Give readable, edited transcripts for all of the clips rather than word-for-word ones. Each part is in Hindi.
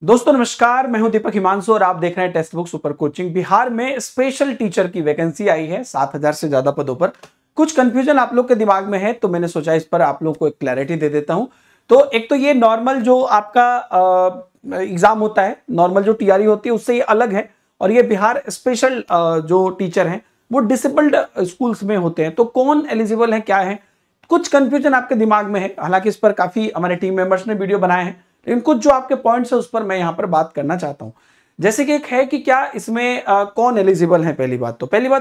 दोस्तों नमस्कार, मैं हूं दीपक हिमांशु और आप देख रहे हैं text book super coaching. Bihar में स्पेशल टीचर की वैकेंसी आई है 7,000 से ज्यादा पदों पर। कुछ कंफ्यूजन आप लोग के दिमाग में है तो मैंने सोचा इस पर आप लोग को एक क्लैरिटी दे देता हूं। तो एक तो ये नॉर्मल जो आपका एग्जाम होता है, नॉर्मल जो टीआरई होती है उससे ये अलग है। और ये बिहार स्पेशल जो टीचर हैं वो डिसेबल्ड स्कूल्स में होते हैं। तो कौन एलिजिबल है, क्या है, कुछ कंफ्यूजन आपके दिमाग में है। हालांकि इस पर काफी हमारे टीम मेंबर्स ने वीडियो बनाए हैं, लेकिन कुछ जो आपके पॉइंट्स है उस पर मैं यहां पर बात करना चाहता हूं। जैसे कि एक है कि क्या इसमें कौन एलिजिबल है। पहली बात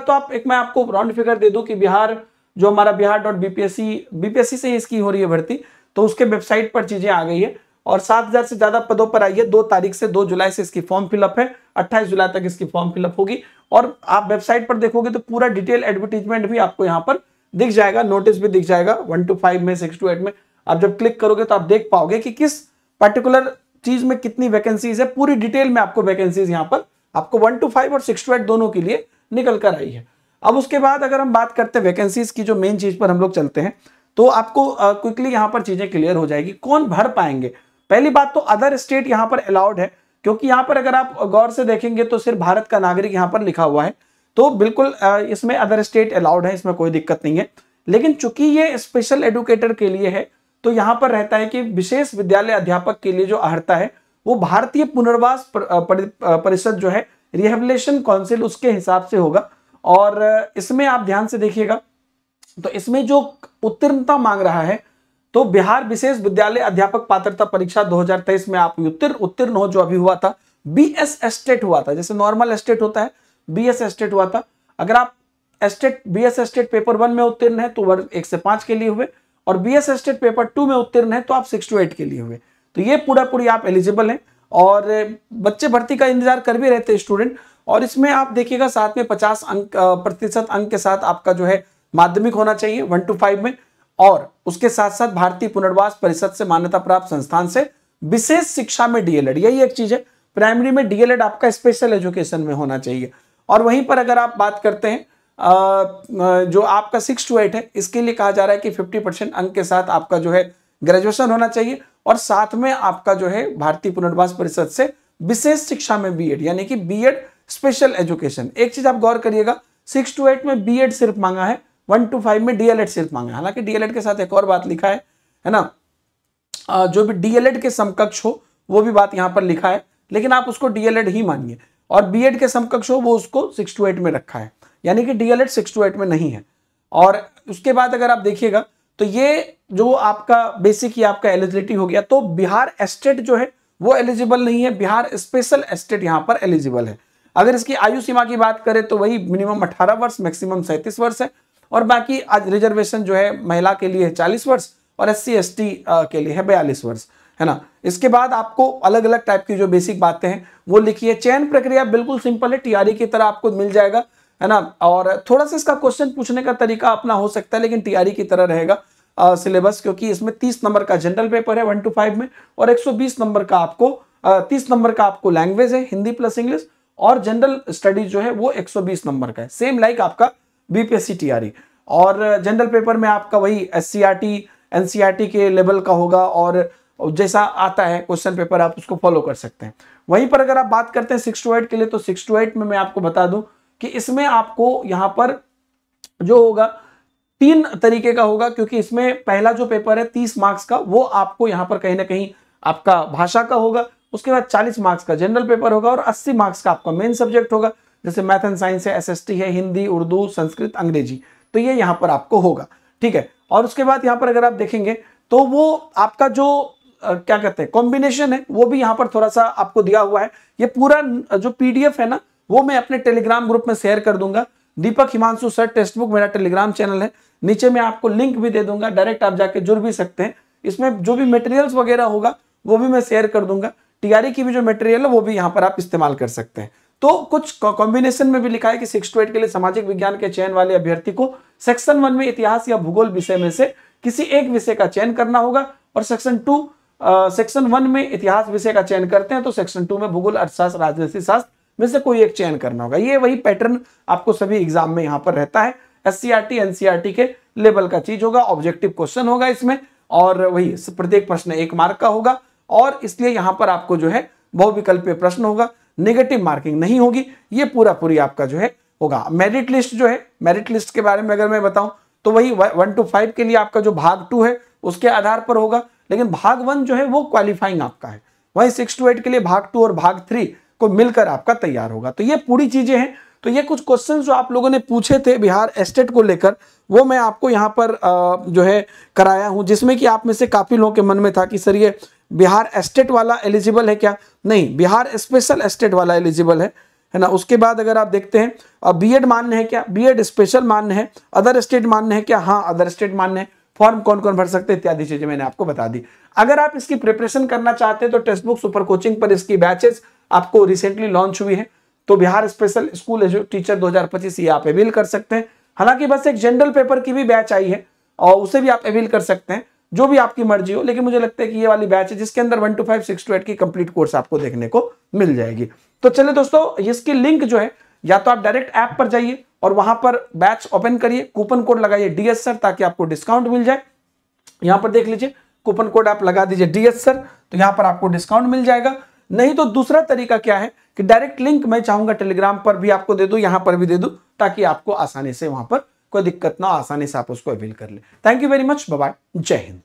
तो आप मैं आपको राउंड फिगर दे दूं कि बिहार जो हमारा बिहार.bpsc से इसकी हो रही है भर्ती, तो उसके वेबसाइट पर चीजें आ गई है और 7,000 से ज्यादा पदों पर आई है। 2 तारीख से 2 जुलाई से इसकी फॉर्म फिलअप है, 28 जुलाई तक इसकी फॉर्म फिलअप होगी। और आप वेबसाइट पर देखोगे तो पूरा डिटेल एडवर्टीजमेंट भी आपको यहाँ पर दिख जाएगा, नोटिस भी दिख जाएगा 1 to 5 में, 6 to 8 में। आप जब क्लिक करोगे तो आप देख पाओगे कि किस पर्टिकुलर चीज में कितनी वैकेंसीज है। पूरी डिटेल में आपको वैकेंसीज यहाँ पर आपको 1 to 5 और 6 to 8 दोनों के लिए निकल कर आई है। अब उसके बाद अगर हम बात करते हैं वैकेंसीज की, जो मेन चीज पर हम लोग चलते हैं, तो आपको क्विकली यहाँ पर चीजें क्लियर हो जाएगी। कौन भर पाएंगे? पहली बात तो अदर स्टेट यहाँ पर अलाउड है, क्योंकि यहाँ पर अगर आप गौर से देखेंगे तो सिर्फ भारत का नागरिक यहाँ पर लिखा हुआ है। तो बिल्कुल इसमें अदर स्टेट अलाउड है, इसमें कोई दिक्कत नहीं है। लेकिन चूंकि ये स्पेशल एडुकेटर के लिए है तो यहां पर रहता है कि विशेष विद्यालय अध्यापक के लिए जो अर्हता है वो भारतीय पुनर्वास परिषद जो है, रिहेबिलिटेशन काउंसिल, उसके हिसाब से होगा। और इसमें आप ध्यान से देखिएगा तो इसमें जो उत्तीर्णता मांग रहा है, तो बिहार विशेष विद्यालय अध्यापक पात्रता परीक्षा 2023 में आप उत्तीर्ण हो, जो अभी हुआ था बीएस एस्टेट हुआ था। जैसे नॉर्मल एस्टेट होता है, बीएस एस्टेट हुआ था। अगर आप बीएस एस्टेट पेपर 1 में उत्तीर्ण है तो वर्ग 1 से 5 के लिए हुए, और बीएस एस्टेट पेपर 2 में उत्तीर्ण है तो आप 6 to 8 के लिए हुए। तो ये पूरी आप एलिजिबल हैं और बच्चे भर्ती का इंतजार कर भी रहते हैं स्टूडेंट। और इसमें आप देखिएगा साथ में 50% अंक के साथ आपका जो है माध्यमिक होना चाहिए 1 to 5 में, और उसके साथ साथ भारतीय पुनर्वास परिषद से मान्यता प्राप्त संस्थान से विशेष शिक्षा में डीएलएड, यही एक चीज है। प्राइमरी में डीएलएड आपका स्पेशल एजुकेशन में होना चाहिए। और वहीं पर अगर आप बात करते हैं जो आपका 6 to 8 है, इसके लिए कहा जा रहा है कि 50% अंक के साथ आपका जो है ग्रेजुएशन होना चाहिए, और साथ में आपका जो है भारतीय पुनर्वास परिषद से विशेष शिक्षा में बीएड, यानी कि बीएड स्पेशल एजुकेशन। एक चीज आप गौर करिएगा, 6 to 8 में बीएड सिर्फ मांगा है, 1 to 5 में डीएलएड सिर्फ मांगा है। हालांकि डीएलएड के साथ एक और बात लिखा है ना, जो भी डीएलएड के समकक्ष हो वो भी बात यहां पर लिखा है, लेकिन आप उसको डीएलएड ही मानिए। और बीएड के समकक्ष हो वो उसको 6 to 8 में रखा है, यानी कि डीएलएड 6 to 8 में नहीं है। और उसके बाद अगर आप देखिएगा तो ये जो आपका बेसिक ही आपका एलिजिबिलिटी हो गया। तो बिहार एस्टेट जो है वो एलिजिबल नहीं है, बिहार स्पेशल एस्टेट यहां पर एलिजिबल है। अगर इसकी आयु सीमा की बात करें तो वही मिनिमम 18 वर्ष, मैक्सिमम 37 वर्ष है। और बाकी आज रिजर्वेशन जो है महिला के लिए 40 वर्ष और एससी एसटी के लिए है 42 वर्ष, है ना। इसके बाद आपको अलग अलग टाइप की जो बेसिक बातें हैं वो लिखिए। चयन प्रक्रिया बिल्कुल सिंपल है, टीआरई की तरह आपको मिल जाएगा, है ना। और थोड़ा सा इसका क्वेश्चन पूछने का तरीका अपना हो सकता है, लेकिन टीआरई की तरह रहेगा सिलेबस, क्योंकि इसमें 30 नंबर का जनरल पेपर है 1 to 5 में, और 120 नंबर का आपको 30 नंबर का आपको लैंग्वेज है, हिंदी प्लस इंग्लिश, और जनरल स्टडीज जो है वो 120 नंबर का है, सेम लाइक आपका बीपीएससी टीआरई। और जनरल पेपर में आपका वही एससीईआरटी एनसीईआरटी के लेवल का होगा, और जैसा आता है क्वेश्चन पेपर आप उसको फॉलो कर सकते हैं। वहीं पर अगर आप बात करते हैं 6 to 8 के लिए, तो 6 to 8 में मैं आपको बता दूं कि इसमें आपको यहां पर जो होगा 3 तरीके का होगा, क्योंकि इसमें पहला जो पेपर है 30 मार्क्स का, वो आपको यहां पर कहीं ना कहीं आपका भाषा का होगा। उसके बाद 40 मार्क्स का जनरल पेपर होगा, और 80 मार्क्स का आपका मेन सब्जेक्ट होगा, जैसे मैथ एंड साइंस है, एसएसटी है, हिंदी, उर्दू, संस्कृत, अंग्रेजी। तो ये यहां पर आपको होगा, ठीक है। और उसके बाद यहां पर अगर आप देखेंगे तो वो आपका जो क्या कहते हैं कॉम्बिनेशन है वो भी यहां पर थोड़ा सा आपको दिया हुआ है। ये पूरा जो पीडीएफ है ना वो मैं अपने टेलीग्राम ग्रुप में शेयर कर दूंगा। दीपक हिमांशु सर टेक्स्ट बुक मेरा टेलीग्राम चैनल है, नीचे मैं आपको लिंक भी दे दूंगा, डायरेक्ट आप जाके जुड़ भी सकते हैं। इसमें जो भी मटेरियल्स वगैरह होगा वो भी मैं शेयर कर दूंगा। टीआरई की भी जो मटेरियल है वो भी यहाँ पर आप इस्तेमाल कर सकते हैं। तो कुछ कॉम्बिनेशन में भी लिखा है कि 6 to 8 के लिए सामाजिक विज्ञान के चयन वाले अभ्यर्थी को सेक्शन 1 में इतिहास या भूगोल विषय में से किसी एक विषय का चयन करना होगा, और सेक्शन 1 में इतिहास विषय का चयन करते हैं तो सेक्शन 2 में भूगोल, अर्थशास्त्र, राजनीति शास्त्र में से कोई एक चयन करना होगा। ये वही पैटर्न आपको सभी एग्जाम में यहाँ पर रहता है। एससीईआरटी एनसीईआरटी के लेवल का चीज होगा, ऑब्जेक्टिव क्वेश्चन होगा इसमें, और वही प्रत्येक प्रश्न 1 मार्क का होगा। और इसलिए यहाँ पर आपको जो है बहुविकल्पीय प्रश्न होगा, नेगेटिव मार्किंग नहीं होगी, ये पूरा पूरी आपका जो है होगा। मेरिट लिस्ट जो है, मेरिट लिस्ट के बारे में अगर मैं बताऊं तो वही 1 to 5 के लिए आपका जो भाग 2 है उसके आधार पर होगा, लेकिन भाग 1 जो है वो क्वालिफाइंग आपका है, वही 6 to 8 के लिए भाग 2 और भाग 3 को मिलकर आपका तैयार होगा। तो ये पूरी चीजें हैं। तो ये कुछ क्वेश्चंस जो आप लोगों ने पूछे थे बिहार एस्टेट को लेकर, वो मैं आपको यहाँ पर जो है कराया हूँ, जिसमें कि आप में से काफी लोगों के मन में था कि सर ये बिहार एस्टेट वाला एलिजिबल है क्या? नहीं, बिहार स्पेशल एस्टेट वाला एलिजिबल है ना। उसके बाद अगर आप देखते हैं बीएड मान्य है क्या? बीएड स्पेशल मान्य है। अदर स्टेट मान्य है क्या? हाँ, अदर स्टेट मान्य है। फॉर्म कौन कौन भर सकते हैं इत्यादि चीजें मैंने आपको बता दी। अगर आप इसकी प्रिपरेशन करना चाहते हैं तो टेक्स्ट बुक सुपर कोचिंग पर इसकी बैचेस आपको रिसेंटली लॉन्च हुई है, तो बिहार स्पेशल स्कूल टीचर 2025 ये आप अवेल कर सकते हैं। हालांकि बस एक जनरल पेपर की भी बैच आई है और उसे भी आप अवेल कर सकते हैं, जो भी आपकी मर्जी हो, लेकिन मुझे लगता है कि ये वाली बैच है जिसके अंदर 1 to 5, 6 to 8 की कंप्लीट कोर्स आपको देखने को मिल जाएगी। तो चलिए दोस्तों, इसकी लिंक जो है या तो आप डायरेक्ट ऐप पर जाइए और वहां पर बैच ओपन करिए, कूपन कोड लगाइए डीएस सर, ताकि आपको डिस्काउंट मिल जाए। यहां पर देख लीजिए, कूपन कोड आप लगा दीजिए डीएस सर, तो यहां पर आपको डिस्काउंट मिल जाएगा। नहीं तो दूसरा तरीका क्या है कि डायरेक्ट लिंक मैं चाहूंगा टेलीग्राम पर भी आपको दे दूं, यहां पर भी दे दूं, ताकि आपको आसानी से वहां पर कोई दिक्कत ना, आसानी से आप उसको अवेल कर ले। Thank you very much, bye bye, जय हिंद।